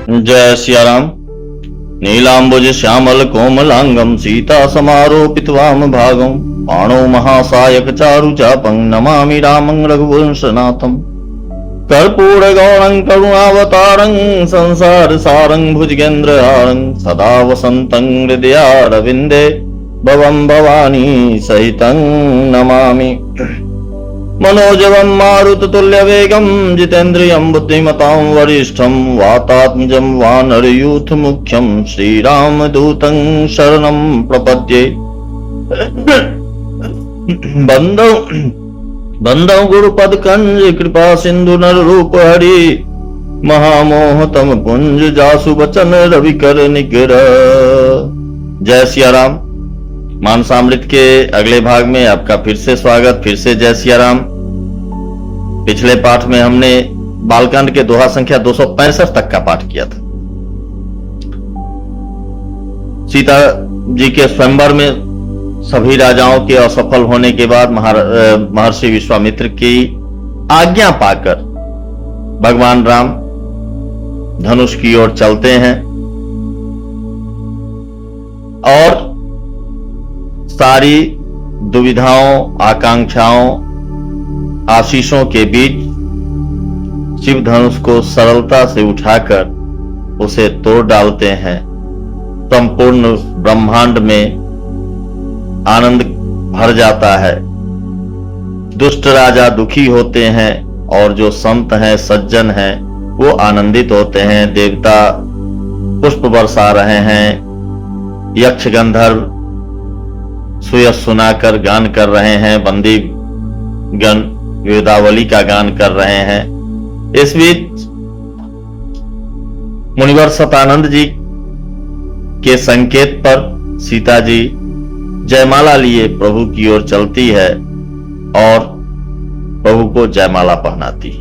जय सिया राम। नीलांबुज श्यामल कोमलांगम सीता समारोपित वाम भागम पाणो महासायक चारु चापं नमामि रामं रघुवंशनाथम। कर्पूर गौरं करुणावतारं संसार सारं भुजगेन्द्र हारं सदा वसन्तं हृदयारविन्दे भवं भवानी सहितं नमामि। मनोजवं मारुततुल्यवेगं जितेन्द्रियं बुद्धिमतां वरिष्ठं वातात्मजं वानरयूथमुख्यं श्रीरामदूतं शरणं प्रपद्ये। बंदौ गुरुपद कंज कृपा सिंधु नर रूप हरि महामोह तम पुंज जासु बचन रवि कर निग्रह। जय सिया राम। मानसामृत के अगले भाग में आपका फिर से स्वागत, फिर से जय सिया राम। पिछले पाठ में हमने बालकांड के दोहा संख्या 265 तक का पाठ किया था। सीता जी के स्वयंवर में सभी राजाओं के असफल होने के बाद महर्षि विश्वामित्र की आज्ञा पाकर भगवान राम धनुष की ओर चलते हैं और सारी दुविधाओं, आकांक्षाओं, आशीषों के बीच शिव धनुष को सरलता से उठाकर उसे तोड़ डालते हैं। संपूर्ण ब्रह्मांड में आनंद भर जाता है। दुष्ट राजा दुखी होते हैं और जो संत हैं, सज्जन हैं, वो आनंदित होते हैं। देवता पुष्प बरसा रहे हैं, यक्ष गंधर्व सुयस सुनाकर गान कर रहे हैं, बंदी गण वेदावली का गान कर रहे हैं। इस बीच मुनिवर सतानंद जी के संकेत पर सीता जी जयमाला लिए प्रभु की ओर चलती है और प्रभु को जयमाला पहनाती।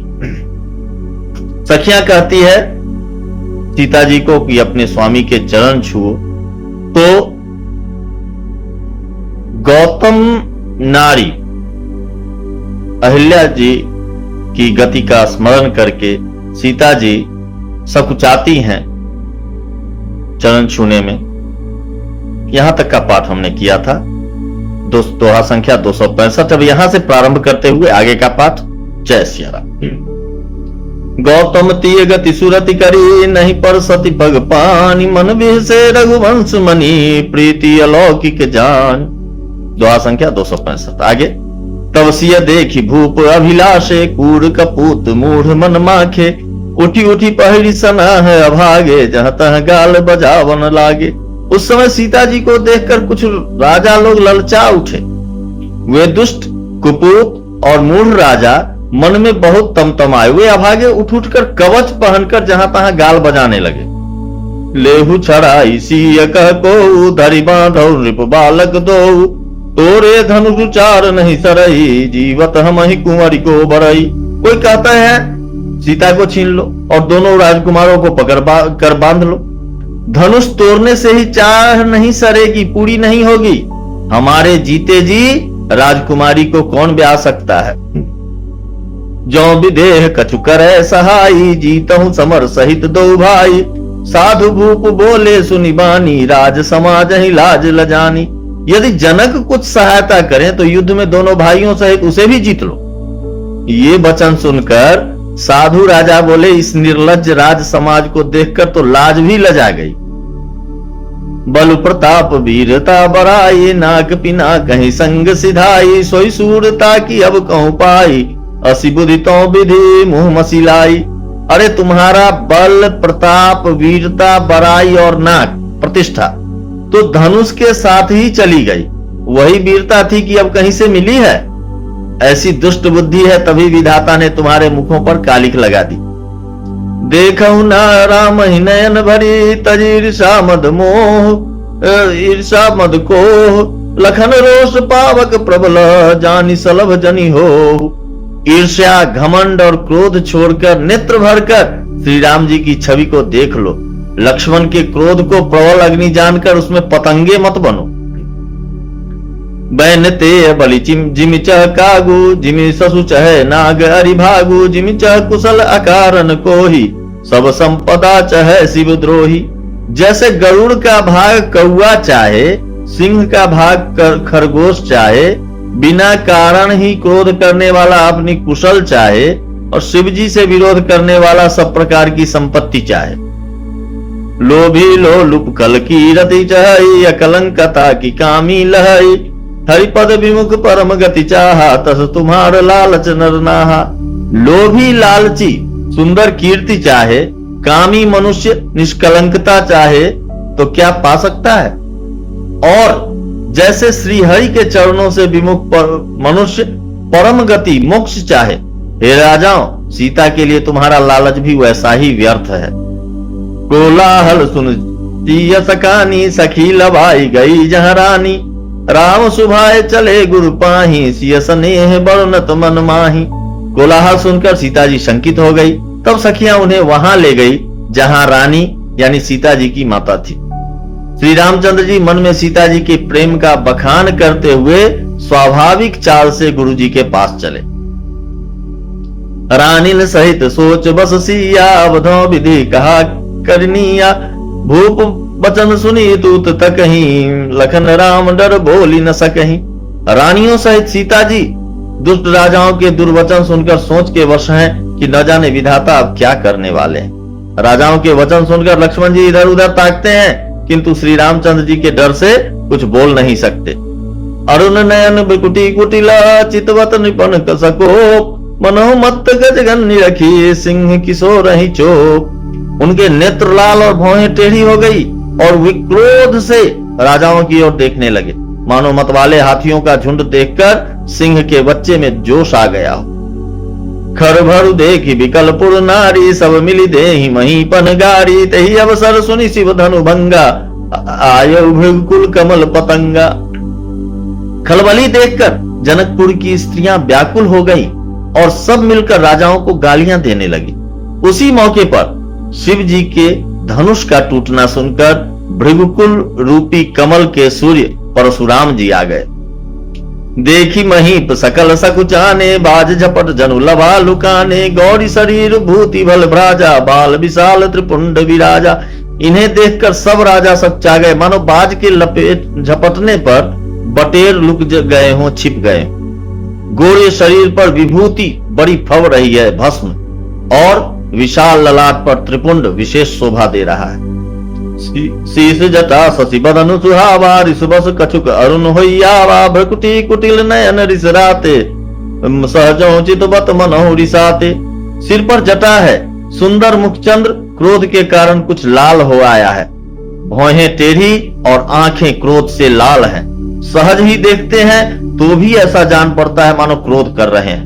सखियां कहती है सीता जी को कि अपने स्वामी के चरण छुओ, तो गौतम नारी अहिल्या जी की गति का स्मरण करके सीता जी सकुचाती हैं चरण छूने में। यहां तक का पाठ हमने किया था, दोहा संख्या 265। अब यहां से प्रारंभ करते हुए आगे का पाठ। जय सिया राम। गौतम तीय गति सुरति करी नहीं पर सती पग पानी मन विह से रघुवंश मनी प्रीति अलौकिक जान। दोहा संख्या 265 आगे। तब सिय देखी भूप अभिलाषे कूर कपूत मूढ़ मन माखे उठी उठी पहरी सना है अभागे जहां तह गाल बजावन लागे। उस समय सीता जी को देखकर कुछ राजा लोग ललचा उठे। वे दुष्ट, कुपूत और मूढ़ राजा मन में बहुत तमतमाए। वे अभागे उठ उठकर कवच पहनकर जहां तहां गाल बजाने लगे। लेहु छड़ाई सिय कह को धरि बांधो नृप बालक दो तोरे धनुष चार नहीं सरई जीवत हम ही कुंवरी को बरई। कोई कहता है सीता को छीन लो और दोनों राजकुमारों को पकड़ कर बांध लो। धनुष तोड़ने से ही चार नहीं सरेगी, पूरी नहीं होगी। हमारे जीते जी राजकुमारी को कौन ब्याह सकता है। जो विदेह कछु करे सहाई जीतहु समर सहित दो भाई। साधु भूप बोले सुनि बानी राज समाज ही लाज लजानी। यदि जनक कुछ सहायता करें तो युद्ध में दोनों भाइयों सहित उसे भी जीत लो। ये वचन सुनकर साधु राजा बोले इस निर्लज्ज राज समाज को देखकर तो लाज भी लजा गई। बल प्रताप वीरता बराई नाक पिना कहीं संग सिधाई सोई सूरता की अब कहूं पाई असी बुद्धि तो विधि मुंह मसिलाई। अरे तुम्हारा बल, प्रताप, वीरता, बराई और नाक, प्रतिष्ठा तो धनुष के साथ ही चली गई। वही वीरता थी कि अब कहीं से मिली है। ऐसी दुष्ट बुद्धि है तभी विधाता ने तुम्हारे मुखों पर कालिख लगा दी। देखऊ ना राम ही नयन भरी तज ईर्षा मद मोह ईर्षा मद को लखन रोष पावक प्रबल जानी सलभ जनी हो। ईर्ष्या, घमंड और क्रोध छोड़कर नेत्र भरकर श्री राम जी की छवि को देख लो। लक्ष्मण के क्रोध को प्रबल अग्नि जानकर उसमें पतंगे मत बनो। बैन ते बलि जिमि चह कागु जिमि ससु चह नाग अरि भागु जिमि चह कुशल अकारन कोहि सब संपदा चाहे शिवद्रोही। जैसे गरुड़ का भाग कौआ चाहे, सिंह का भाग खरगोश चाहे, बिना कारण ही क्रोध करने वाला अपनी कुशल चाहे, और शिव जी से विरोध करने वाला सब प्रकार की संपत्ति चाहे। लोभी लोलुप कल की रति चाही, अकलंकता की कामी लहई। हरिपद विमुख परम गति चाहा, तस तुम्हार लालच नर नाहा। लोभी लालची सुंदर कीर्ति चाहे, कामी मनुष्य निष्कलंकता चाहे, तो क्या पा सकता है? और जैसे श्रीहरि के चरणों से विमुख मनुष्य परम गति मोक्ष चाहे, हे राजाओं, सीता के लिए तुम्हारा लालच भी वैसा ही व्यर्थ है। कोलाहल सुन सकानी, सखी लभाई गई जहाँ रानी। राम सुभाए चले गुरु पाही, सिय स्नेह बरनत मन माही। कोलाहल सुनकर सीता जी शंकित हो गई। तब सखियां उन्हें वहां ले गई जहां रानी यानी सीता जी की माता थी। श्री रामचंद्र जी मन में सीता जी के प्रेम का बखान करते हुए स्वाभाविक चाल से गुरु जी के पास चले। रानिन सहित सोच बस सिया, अवधो विधि कहा करनिया। भूप बचन सुनी तूत तकहीं, लखन राम डर बोली न सकहीं। रानियों सहित सीता जी दुष्ट राजाओं के दुर्वचन सुनकर सोच के वश हैं कि न जाने विधाता अब क्या करने वाले हैं। राजाओं के वचन सुनकर लक्ष्मण जी इधर उधर ताकते हैं, किंतु श्री रामचंद्र जी के डर से कुछ बोल नहीं सकते। अरुण नयन बिकुटी कुटिला, चितवत निपन कसको। मनोमत गजगन रखी, सिंह किशोर ही चोप। उनके नेत्र लाल और भौहें टेढ़ी हो गई और विक्रोध से राजाओं की ओर देखने लगे, मानो मतवाले हाथियों का झुंड देखकर सिंह के बच्चे में जोश आ गया हो। खर भरु देखी विकलपुर नारी, सब मिली देहि महीपन गारी। तही अवसर सुनि शिव धनु भंगा, आयु भृगुकुल कमल पतंगा। खलबली देखकर जनकपुर की स्त्रियां व्याकुल हो गईं और सब मिलकर राजाओं को गालियां देने लगी। उसी मौके पर शिव जी के धनुष का टूटना सुनकर भृगुकुल रूपी कमल के सूर्य परशुराम जी आ गए। देखी महीप सकल सकुचाने, बाज झपट जनु लभा लुकाने। गौरी शरीर भूति भल भ्राजा, बाल विशाल त्रिपुंड विराजा। इन्हें देखकर सब राजा सच्चा गए, मानो बाज के लपेट झपटने पर बटेर लुक गए हों, छिप गए। गोरे शरीर पर विभूति बड़ी फव रही है भस्म, और विशाल ललाट पर त्रिपुंड विशेष शोभा दे रहा है। शीश जटा शशि बदन सुहावा, ऋषभस कछुक अरुण होइयावा। भ्रकुटी कुटिल नयन रिसराते, सहजों चितवत मनहु रिसाते। सिर पर जटा है, सुंदर मुखचंद्र क्रोध के कारण कुछ लाल हो आया है। भौहें टेढ़ी और आंखें क्रोध से लाल हैं। सहज ही देखते हैं तो भी ऐसा जान पड़ता है मानो क्रोध कर रहे हैं।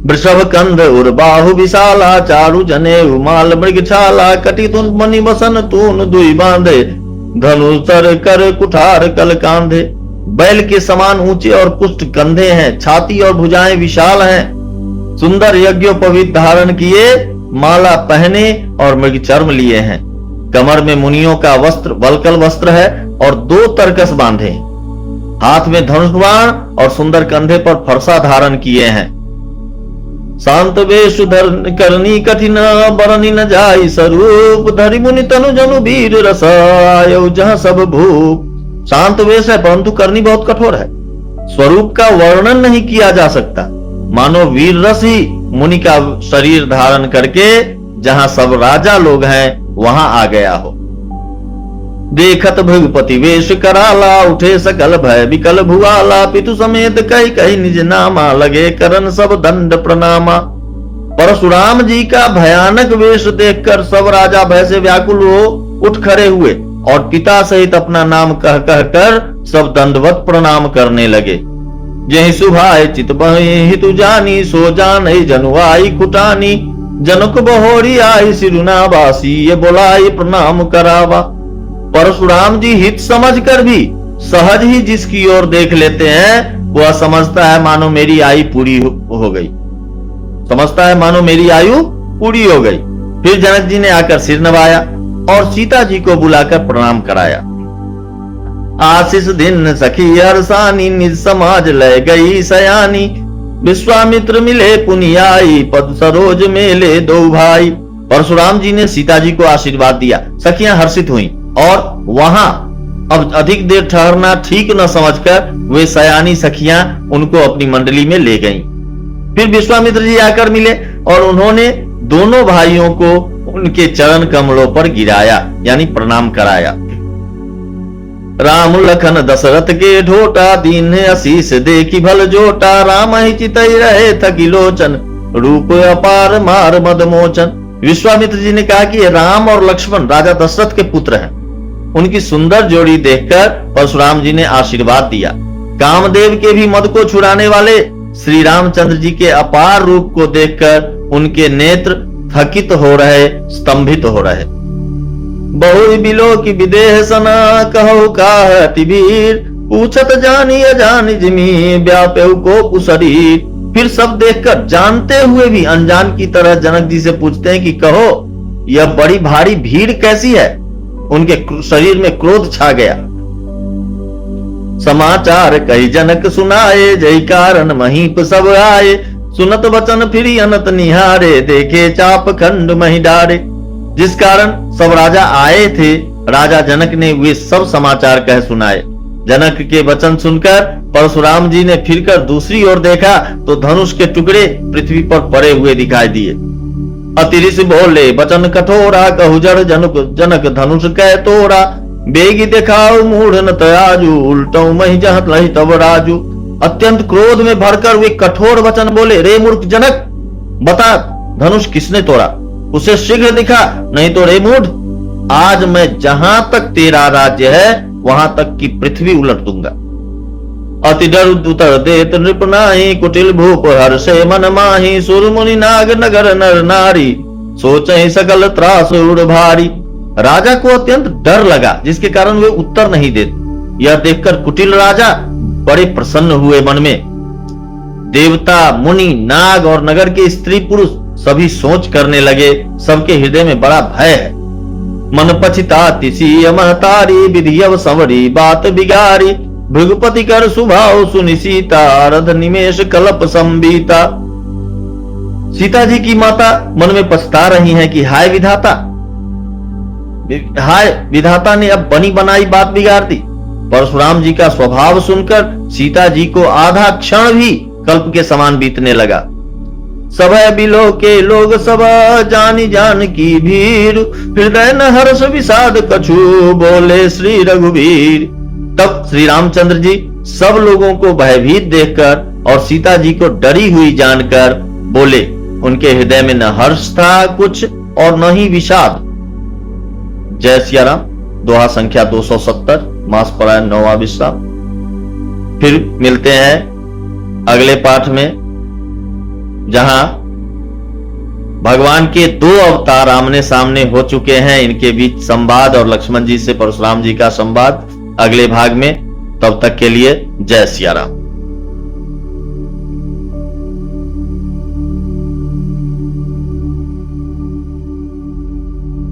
वृषभ कंध उर बाहु विशाला, चारु जने उमाल मृगछाला। कटी तुन मणि बसन तून दुई बांधे, धनुषर कर कुठार कल कांधे। बैल के समान ऊंचे और पुष्ट कंधे हैं, छाती और भुजाएं विशाल हैं। सुंदर यज्ञोपवीत धारण किए, माला पहने और मृग चर्म लिए हैं। कमर में मुनियों का वस्त्र वल्कल वस्त्र है और 2 तरकस बांधे। हाथ में धनुष बाण और सुंदर कंधे पर फरसा धारण किए हैं। शांत वेश धर करनी कठिन, बरनी न जाई स्वरूप। धरि मुनि तनु जनु वीर रस, आयो जहाँ सब भूप। शांत वेश है परंतु करनी बहुत कठोर है। स्वरूप का वर्णन नहीं किया जा सकता, मानो वीर रस ही मुनि का शरीर धारण करके जहां सब राजा लोग हैं वहां आ गया हो। देखत भृगुपति वेश कराला, उठे सकल भय विकल भुआला। पितु समेत कही कही निज नामा, लगे करन सब दंड प्रणामा। परशुराम जी का भयानक वेश देखकर सब राजा भय से व्याकुल हो उठ खड़े हुए और पिता सहित अपना नाम कह कह कर सब दंडवत प्रणाम करने लगे। यही सुभाए चित हितु जानी, सो जान जनु आई कुटानी। जनक बहोरी आई सिरुनावासी, ये बोलाई प्रणाम करावा। परशुराम जी हित समझकर भी सहज ही जिसकी ओर देख लेते हैं वह समझता है मानो मेरी आयु पूरी हो गई, समझता है मानो मेरी आयु पूरी हो गई। फिर जनक जी ने आकर सिर नवाया और सीता जी को बुलाकर प्रणाम कराया। आशीष दिन सखी हरसानी, निज समाज ले गई सयानी। विश्वामित्र मिले पुनियाई, पद सरोज मेले दो भाई। परशुराम जी ने सीता जी को आशीर्वाद दिया। सखियां हर्षित हुईं और वहां अब अधिक देर ठहरना ठीक न समझकर वे सयानी सखियां उनको अपनी मंडली में ले गईं। फिर विश्वामित्र जी आकर मिले और उन्होंने दोनों भाइयों को उनके चरण कमलों पर गिराया, यानी प्रणाम कराया। राम लखन दशरथ के ढोटा, दीन आशीष देखी भल जोटा, राम ही चितई रहे थकी लोचन, रूप अपार मार मद मोचन। विश्वामित्र जी ने कहा कि राम और लक्ष्मण राजा दशरथ के पुत्र हैं। उनकी सुंदर जोड़ी देखकर परशुराम जी ने आशीर्वाद दिया। कामदेव के भी मद को छुड़ाने वाले श्री रामचंद्र जी के अपार रूप को देखकर उनके नेत्र थकित हो रहे, स्तंभित हो रहे। बहु बिलो की विदेह सना, कहो काहति वीर, पूछत जानी अजानी जिमी, व्यापेउ को शरीर। फिर सब देखकर जानते हुए भी अनजान की तरह जनक जी से पूछते हैं कि कहो यह बड़ी भारी भीड़ कैसी है। उनके शरीर में क्रोध छा गया। समाचार कई जनक सुनाए, जय कारण महीप सब आए, सुनत वचन फिर अनत निहारे, देखे चाप खंड मही डारे। जिस कारण सब राजा आए थे, राजा जनक ने वे सब समाचार कह सुनाए। जनक के वचन सुनकर परशुराम जी ने फिरकर दूसरी ओर देखा तो धनुष के टुकड़े पृथ्वी पर पड़े हुए दिखाई दिए। अतिरिस बोले वचन कठोरा, कहु जड़ जनक धनुष कह तोरा, बेगी दिखाओ मूढ़ न तराजू, उल्टो मही जहत लही तब राजू। अत्यंत क्रोध में भरकर वे कठोर वचन बोले, रे मूर्ख जनक, बता धनुष किसने तोड़ा, उसे शीघ्र दिखा, नहीं तो रे मूढ़ आज मैं जहां तक तेरा राज्य है वहां तक की पृथ्वी उलट दूंगा। अति डर उतर देत नृपनाही, कुटिल भूप हर्षे मन माही, सुर मुनि नाग नगर नर नारी, सोचहि सकल त्रास उड़ भारी। राजा को अत्यंत डर लगा, जिसके कारण वे उत्तर नहीं देते। यह देखकर कुटिल राजा बड़े प्रसन्न हुए मन में। देवता मुनि नाग और नगर के स्त्री पुरुष सभी सोच करने लगे, सबके हृदय में बड़ा भय है। मन पछिताति सिय महतारी, विधियव संवरी बात बिगारी, भृगुपति कर सुभाव सुनि सीता, रथ निमेष कलप संबीता। सीता जी की माता मन में पछता रही हैं कि हाय विधाता ने अब बनी बनाई बात बिगाड़ दी। परशुराम जी का स्वभाव सुनकर सीता जी को आधा क्षण भी कल्प के समान बीतने लगा। सब बिलो के लोग सब जानी जान की भीड़, हृदय न हर्ष विषाद कछु, बोले श्री रघुवीर। तब श्री रामचंद्र जी सब लोगों को भयभीत देखकर और सीता जी को डरी हुई जानकर बोले। उनके हृदय में न हर्ष था कुछ और न ही विषाद। जय सिया राम। दोहा संख्या 270, मास परायण 9वां विश्राम। फिर मिलते हैं अगले पाठ में, जहां भगवान के दो अवतार आमने सामने हो चुके हैं, इनके बीच संवाद और लक्ष्मण जी से परशुराम जी का संवाद अगले भाग में। तब तक के लिए जय सिया राम।